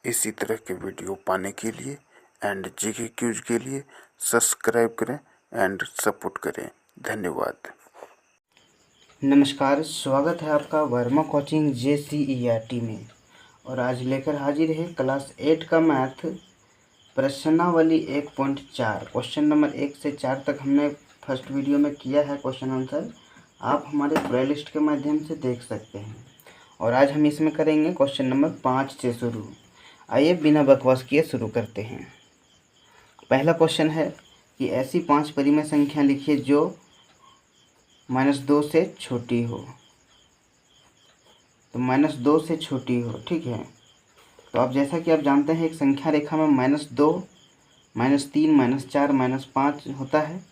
इसी तरह के वीडियो पाने के लिए एंड जीके क्यूज के लिए सब्सक्राइब करें एंड सपोर्ट करें। धन्यवाद। नमस्कार, स्वागत है आपका वर्मा कोचिंग JCERT में। और आज लेकर हाजिर है क्लास 8 का मैथ प्रश्नावली 1.4। क्वेश्चन नंबर 1 से 4 तक हमने फर्स्ट वीडियो में किया है क्वेश्चन आंसर। आप हमारे प्लेलिस्ट के माध्यम से देख सकते हैं। और आज हम इसमें करेंगे क्वेश्चन नंबर 5 से शुरू। आइए बिना बकवास किए शुरू करते हैं। पहला क्वेश्चन है कि ऐसी 5 परिमेय संख्या लिखिए जो -2 से छोटी हो। तो -2 से छोटी हो, ठीक है। तो अब जैसा कि आप जानते हैं एक संख्या रेखा में -2, -3, -4, -5 होता है।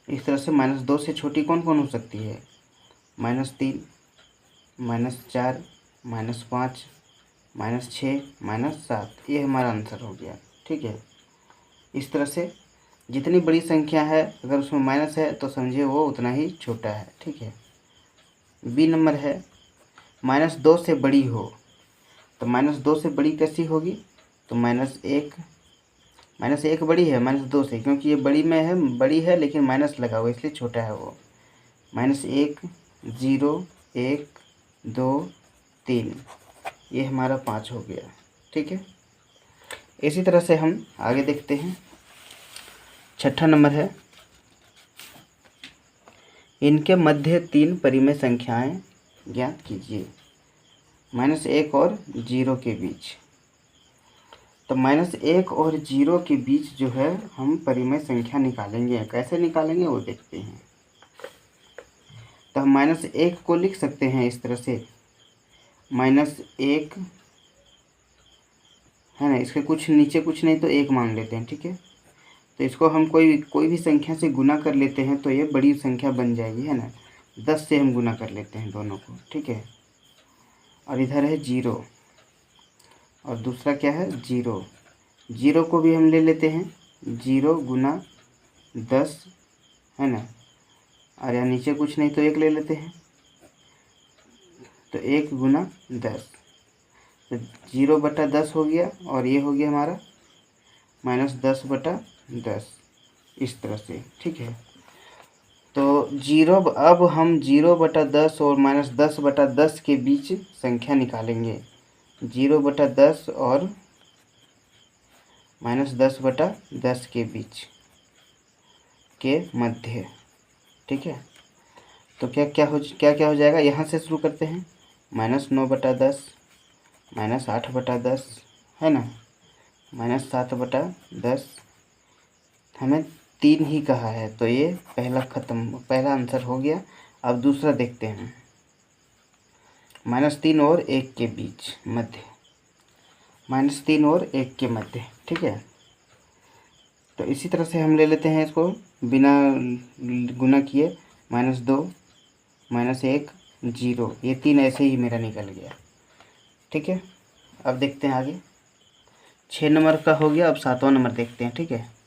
इस तरह से -2 से छोटी कौन कौन हो सकती है? -3, -4, -5, -6, -7। ये हमारा आंसर हो गया, ठीक है। इस तरह से जितनी बड़ी संख्या है अगर उसमें माइनस है तो समझिए वो उतना ही छोटा है, ठीक है। बी नंबर है -2 से बड़ी हो। तो -2 से बड़ी कैसी होगी? तो -1 बड़ी है -2 से, क्योंकि ये बड़ी है लेकिन माइनस लगा हुआ इसलिए छोटा है वो। -1, 0, 1, 2, 3, ये हमारा 5 हो गया, ठीक है। इसी तरह से हम आगे देखते हैं। छठा नंबर है इनके मध्य 3 परिमेय संख्याएं ज्ञात कीजिए। -1 और 0 के बीच। तो -1 और 0 के बीच जो है हम परिमेय संख्या निकालेंगे। कैसे निकालेंगे वो देखते हैं। तो हम -1 को लिख सकते हैं इस तरह से, -1 है ना, इसके कुछ नीचे कुछ नहीं तो 1 मान लेते हैं, ठीक है। तो इसको हम कोई भी संख्या से गुना कर लेते हैं तो ये बड़ी संख्या बन जाएगी, है ना। 10 से हम गुना कर लेते हैं दोनों को, ठीक है। और इधर है 0 और दूसरा क्या है 0। 0 को भी हम ले लेते हैं, 0 गुना 10, है ना। और यहाँ नीचे कुछ नहीं तो 1 ले लेते हैं, तो 1 गुना 10। तो 0/10 हो गया और ये हो गया हमारा -10/10, इस तरह से, ठीक है। तो अब हम 0/10 और -10/10 के बीच संख्या निकालेंगे। 0/10 और -10/10 के बीच के मध्य, ठीक है। तो क्या हो जाएगा? यहाँ से शुरू करते हैं। -9/10, -8/10, है ना, -7/10। हमें 3 ही कहा है तो ये पहला आंसर हो गया। अब दूसरा देखते हैं। -3 और 1 के बीच मध्य, -3 और 1 के मध्य, ठीक है। तो इसी तरह से हम ले लेते हैं इसको बिना गुना किए। -2, -1, 0, ये 3 ऐसे ही मेरा निकल गया, ठीक है। अब देखते हैं आगे। 6 नंबर का हो गया, अब 7वां नंबर देखते हैं, ठीक है।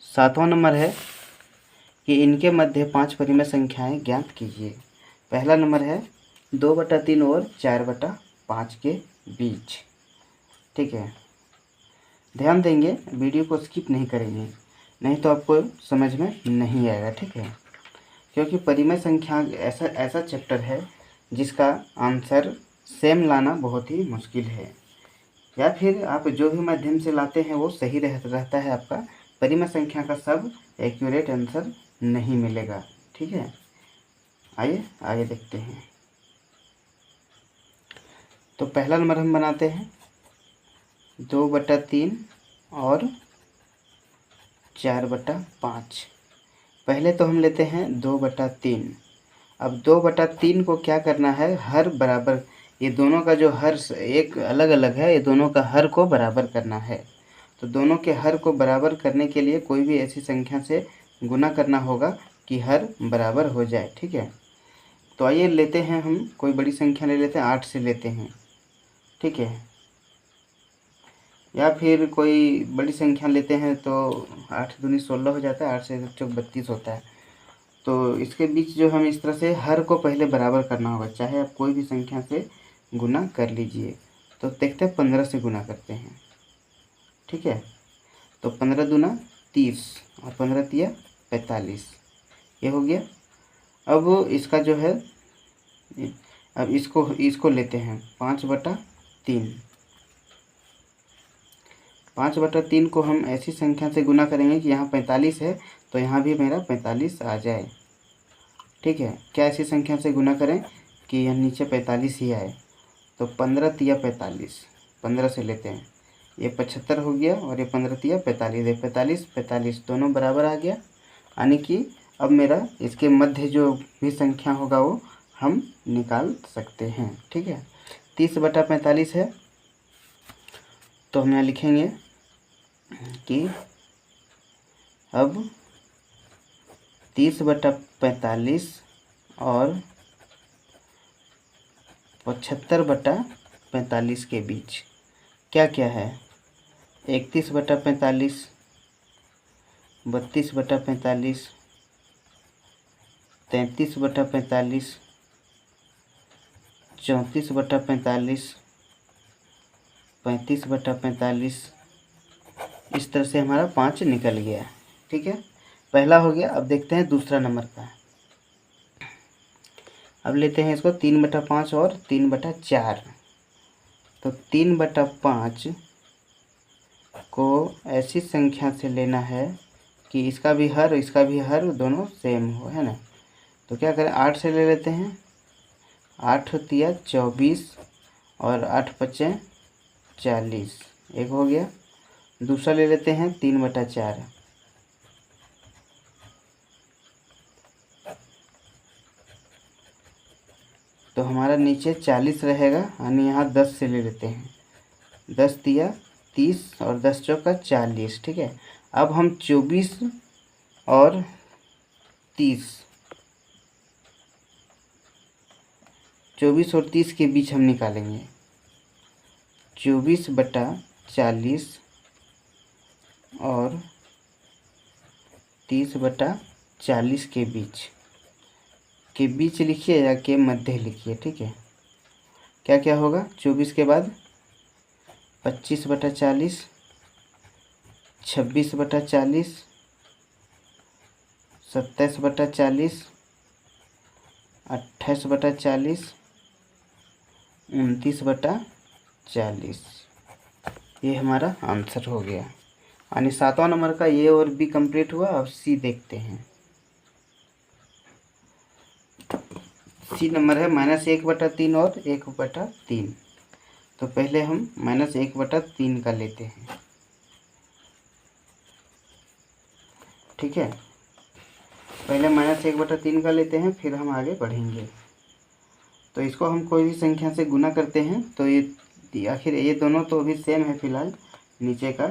7वां नंबर है कि इनके मध्य 5 परिमेय संख्याएं ज्ञात कीजिए। पहला नंबर है 2/3 और 4/5 के बीच, ठीक है। ध्यान देंगे, वीडियो को स्किप नहीं करेंगे, नहीं तो आपको समझ में नहीं आएगा, ठीक है। क्योंकि परिमेय संख्या ऐसा चैप्टर है जिसका आंसर सेम लाना बहुत ही मुश्किल है, या फिर आप जो भी माध्यम से लाते हैं वो सही रहता है आपका। परिमेय संख्या का सब एक्यूरेट आंसर नहीं मिलेगा, ठीक है। आइए आगे देखते हैं। तो पहला नंबर हम बनाते हैं 2/3 और 4/5। पहले तो हम लेते हैं 2/3। अब 2/3 को क्या करना है, हर बराबर, ये दोनों का जो हर एक अलग अलग है, ये दोनों का हर को बराबर करना है। तो दोनों के हर को बराबर करने के लिए कोई भी ऐसी संख्या से गुना करना होगा कि हर बराबर हो जाए, ठीक है। तो आइए लेते हैं, हम कोई बड़ी संख्या ले लेते हैं, 8 से लेते हैं, ठीक है। या फिर कोई बड़ी संख्या लेते हैं तो 8 दूनी 16 हो जाता है, 8 से 32 होता है। तो इसके बीच जो हम इस तरह से हर को पहले बराबर करना होगा, चाहे आप कोई भी संख्या से गुना कर लीजिए। तो देखते हैं 15 से गुना करते हैं, ठीक है। तो 15 दूना 30 और 15 तिया 45, ये हो गया। अब इसका जो है, अब इसको लेते हैं 5/3। 5/3 को हम ऐसी संख्या से गुना करेंगे कि यहाँ 45 है तो यहाँ भी मेरा 45 आ जाए, ठीक है। क्या ऐसी संख्या से गुना करें कि यह नीचे 45 ही आए? तो 15 तिया 45, 15 से लेते हैं, ये 75 हो गया और ये 15 तिया 45 है, 45 45 दोनों बराबर आ गया। यानी कि अब मेरा इसके मध्य जो भी संख्या होगा वो हम निकाल सकते हैं, ठीक है। 30/45 है, तो हम यहाँ लिखेंगे कि अब 30/45 और 75/45 के बीच क्या क्या है? 31/45, 32/45, 33/45, 34/45, 35/45, इस तरह से हमारा 5 निकल गया, ठीक है। पहला हो गया। अब देखते हैं दूसरा नंबर का। अब लेते हैं इसको 3/5 और 3/4। तो 3/5 को ऐसी संख्या से लेना है कि इसका भी हर दोनों सेम हो, है ना। तो क्या करें, 8 से ले लेते हैं। 8 तिया 24 और 8 पचे 40, एक हो गया। दूसरा ले लेते हैं 3/4। तो हमारा नीचे 40 रहेगा, यानी यहाँ 10 से ले लेते हैं। 10 तिया 30 और 10 चौका 40, ठीक है। अब हम 24 और 30 के बीच हम निकालेंगे। 24/40 और 30/40 के बीच लिखिए या के मध्य लिखिए, ठीक है। क्या क्या होगा? 24 के बाद 25/40, 26/40, 27/40, 28/40, 29/40, ये हमारा आंसर हो गया। यानी 7वां नंबर का ए और बी कंप्लीट हुआ। अब सी देखते हैं। सी नंबर है -1/3 और 1/3। तो पहले हम -1/3 का लेते हैं, ठीक है। पहले -1/3 का लेते हैं, फिर हम आगे बढ़ेंगे। तो इसको हम कोई भी संख्या से गुना करते हैं तो ये आखिर ये दोनों तो अभी सेम है फिलहाल नीचे का।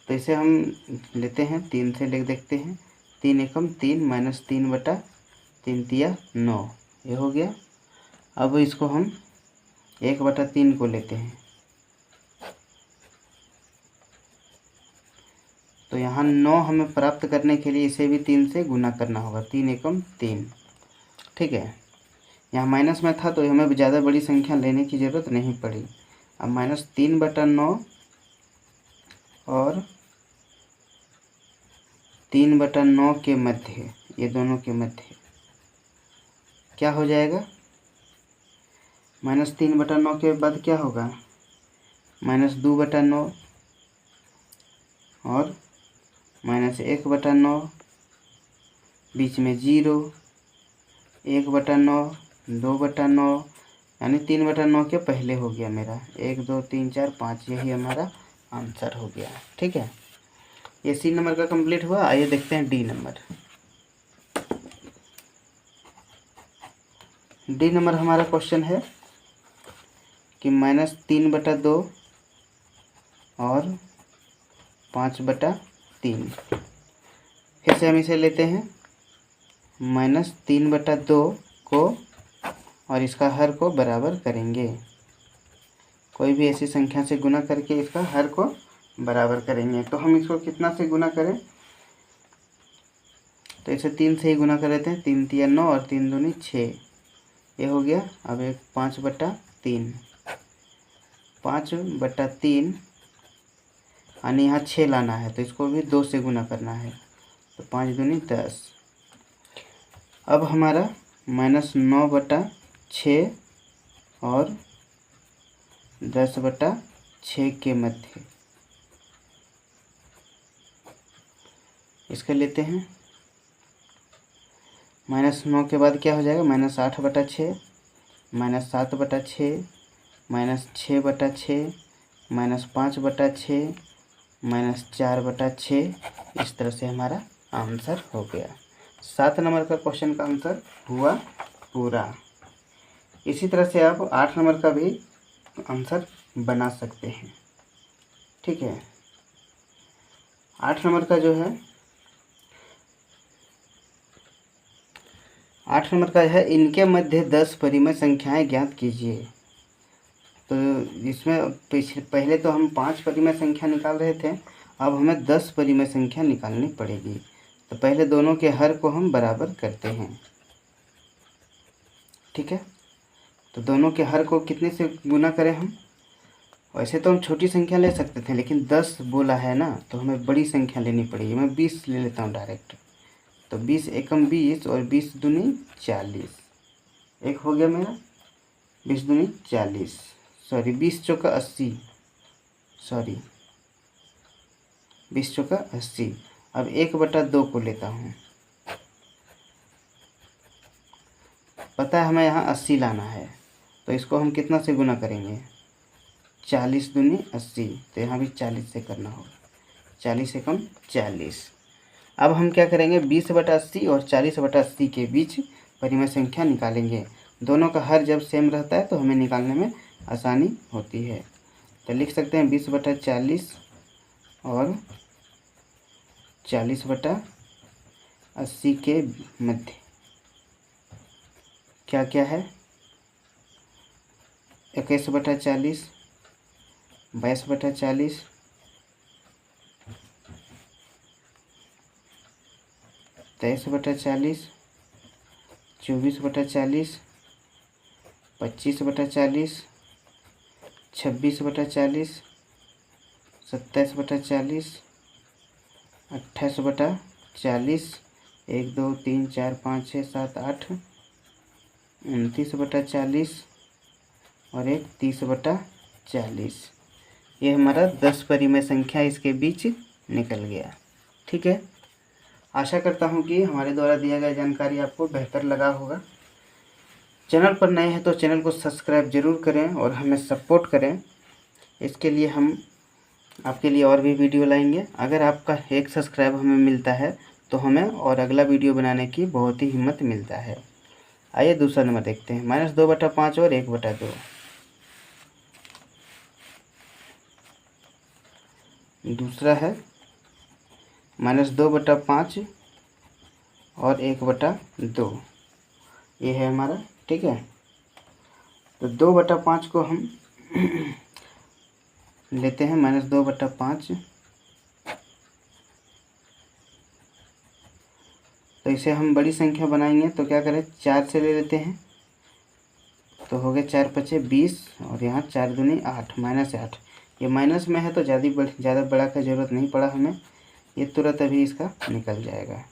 तो इसे हम लेते हैं 3 से ले देखते हैं। 3 एकम 3 -3/3 तिया 9, ये हो गया। अब इसको हम 1/3 को लेते हैं। तो यहाँ 9 हमें प्राप्त करने के लिए इसे भी 3 से गुना करना होगा। 3 एकम 3, ठीक है। यहाँ माइनस में था तो हमें ज़्यादा बड़ी संख्या लेने की ज़रूरत नहीं पड़ी। अब -3/9 और 3/9 के मध्य, ये दोनों के मध्य क्या हो जाएगा? -3/9 के बाद क्या होगा? -2/9 और -1/9, बीच में 0, 1/9, 2/9, यानी 3/9 के पहले हो गया मेरा। 1 2 3 4 5, यही हमारा आंसर हो गया, ठीक है। ये सी नंबर का कंप्लीट हुआ। आइए देखते हैं डी नंबर। डी नंबर हमारा क्वेश्चन है कि -3/2 और 5/3। फिर से हम इसे लेते हैं। -3/2 को और इसका हर को बराबर करेंगे। कोई भी ऐसी संख्या से गुना करके इसका हर को बराबर करेंगे। तो हम इसको कितना से गुना करें? तो इसे 3 से ही गुना कर देते हैं। 3 तिया 9 और 3 दूनी 6, ये हो गया। अब एक 5/3, 5/3 यानी यहाँ 6 लाना है तो इसको भी 2 से गुना करना है, तो 5 दूनी 10। अब हमारा -9/6 और 10/6 के मध्य इसका लेते हैं। -9 के बाद क्या हो जाएगा, -8/6, -7/6, -6/6, -5/6, -4/6। इस तरह से हमारा आंसर हो गया। 7 नंबर का क्वेश्चन का आंसर हुआ पूरा। इसी तरह से आप 8 नंबर का भी आंसर बना सकते हैं। ठीक है, 8 नंबर का जो है 8 नंबर का है, इनके मध्य 10 परिमेय संख्याएं ज्ञात कीजिए। तो इसमें पहले तो हम 5 परिमेय संख्या निकाल रहे थे, अब हमें 10 परिमेय संख्या निकालनी पड़ेगी। तो पहले दोनों के हर को हम बराबर करते हैं। ठीक है, तो दोनों के हर को कितने से गुना करें हम? वैसे तो हम छोटी संख्या ले सकते थे, लेकिन 10 बोला है ना, तो हमें बड़ी संख्या लेनी पड़ेगी। मैं 20 ले लेता हूँ डायरेक्ट। तो 20 एकम 20 और 20 दूनी 40, एक हो गया मेरा। 20 दूनी 40, सॉरी 20 चौका 80, सॉरी 20 चौका 80। अब 1/2 को लेता हूँ। पता है हमें यहाँ 80 लाना है, तो इसको हम कितना से गुना करेंगे? 40 दूनी 80, तो यहाँ भी 40 से करना होगा। 40 एकम 40। अब हम क्या करेंगे, 20/80 और 40/80 के बीच परिमेय संख्या निकालेंगे। दोनों का हर जब सेम रहता है तो हमें निकालने में आसानी होती है। तो लिख सकते हैं 20/40 और 40/80 के मध्य क्या क्या है? 21/40, 22/40, 23/40, 24/40, 25/40, 26/40, 27/40, 28/40, 1 2 3 4 5 6 7 8, 29/40 और एक 30/40। ये हमारा 10 परिमेय संख्या इसके बीच निकल गया। ठीक है, आशा करता हूँ कि हमारे द्वारा दिया गया जानकारी आपको बेहतर लगा होगा। चैनल पर नए हैं तो चैनल को सब्सक्राइब जरूर करें और हमें सपोर्ट करें। इसके लिए हम आपके लिए और भी वीडियो लाएंगे। अगर आपका 1 सब्सक्राइब हमें मिलता है तो हमें और अगला वीडियो बनाने की बहुत ही हिम्मत मिलता है। आइए दूसरा नंबर देखते हैं, -2/5 और 1/2। दूसरा है -2/5 और 1/2, ये है हमारा। ठीक है, तो 2/5 को हम लेते हैं, -2/5। तो इसे हम बड़ी संख्या बनाएंगे तो क्या करें, 4 से ले लेते हैं। तो हो गया 4 5 20 और यहाँ 4 दूनी 8, -8। ये माइनस में है तो ज़्यादा बड़ा का ज़रूरत नहीं पड़ा हमें, ये तुरंत अभी इसका निकल जाएगा।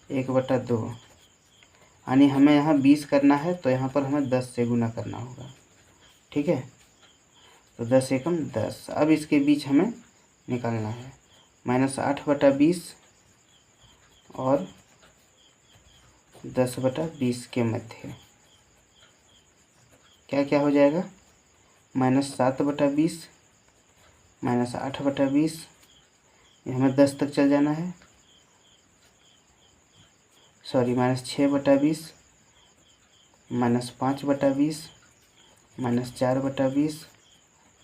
1/2 यानी हमें यहाँ 20 करना है तो यहाँ पर हमें 10 से गुना करना होगा। ठीक है, तो 10 एकम 10। अब इसके बीच हमें निकालना है, -8/20 और 10/20 के मध्य क्या क्या हो जाएगा, -7/20, -8/20, ये हमें 10 तक चल जाना है, सॉरी -6/20, -5/20, -4/20,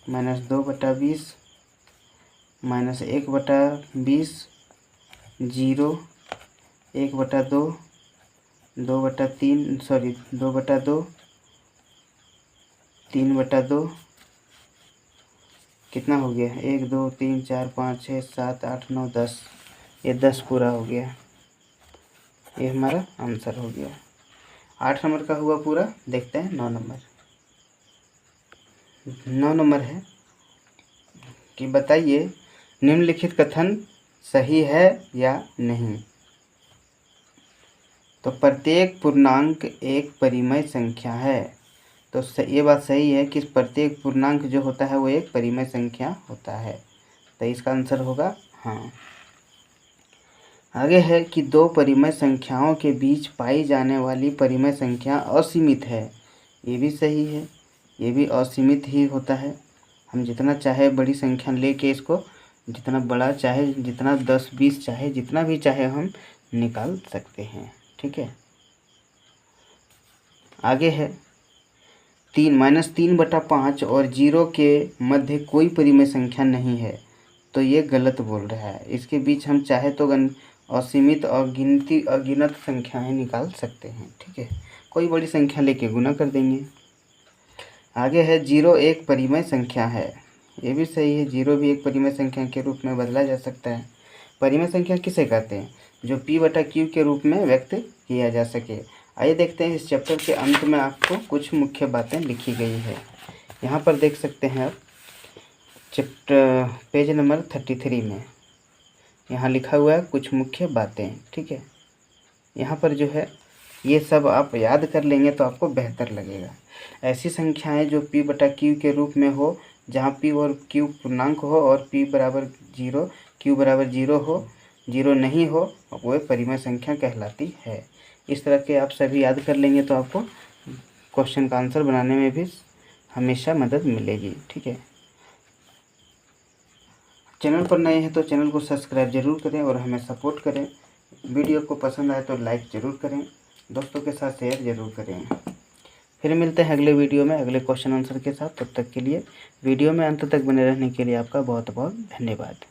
-2/20, -1/20, 0, 1/2, 2/3, सॉरी 2/2, 3/2, कितना हो गया, 1 2 3 4 5 6 7 8 9 10, ये 10 पूरा हो गया। ये हमारा आंसर हो गया। 8 नंबर का हुआ पूरा। देखते हैं 9 नंबर। 9 नंबर है कि बताइए निम्नलिखित कथन सही है या नहीं। तो प्रत्येक पूर्णांक एक परिमेय संख्या है। तो ये बात सही है कि प्रत्येक पूर्णांक जो होता है वो एक परिमेय संख्या होता है। तो इसका आंसर होगा हाँ। आगे है कि दो परिमेय संख्याओं के बीच पाई जाने वाली परिमेय संख्या असीमित है। ये भी सही है, ये भी असीमित ही होता है। हम जितना चाहे बड़ी संख्या लेके इसको जितना बड़ा चाहे, जितना 10 20 चाहे, जितना भी चाहे हम निकाल सकते हैं। ठीक है। आगे है 3-3/5 और 0 के मध्य कोई परिमेय संख्या नहीं है। तो ये गलत बोल रहा है। इसके बीच हम चाहे तो असीमित और अगिनत संख्याएं निकाल सकते हैं। ठीक है, कोई बड़ी संख्या लेके गुना कर देंगे। आगे है 0 एक परिमेय संख्या है। ये भी सही है, 0 भी एक परिमेय संख्या के रूप में बदला जा सकता है। परिमेय संख्या किसे कहते हैं? जो p/q के रूप में व्यक्त किया जा सके। आइए देखते हैं इस चैप्टर के अंत में आपको कुछ मुख्य बातें लिखी गई है। यहाँ पर देख सकते हैं आप चैप्टर पेज नंबर 33 में यहाँ लिखा हुआ है कुछ मुख्य बातें। ठीक है, यहाँ पर जो है ये सब आप याद कर लेंगे तो आपको बेहतर लगेगा। ऐसी संख्याएं जो p/q के रूप में हो, जहाँ p और q पूर्णांक हो और p = 0, q = 0 हो, 0 नहीं हो, वो परिमेय संख्या कहलाती है। इस तरह के आप सभी याद कर लेंगे तो आपको क्वेश्चन का आंसर बनाने में भी हमेशा मदद मिलेगी। ठीक है, चैनल पर नए हैं तो चैनल को सब्सक्राइब जरूर करें और हमें सपोर्ट करें। वीडियो को पसंद आए तो लाइक ज़रूर करें, दोस्तों के साथ शेयर ज़रूर करें। फिर मिलते हैं अगले वीडियो में अगले क्वेश्चन आंसर के साथ। तब तक के लिए वीडियो में अंत तक बने रहने के लिए आपका बहुत बहुत धन्यवाद।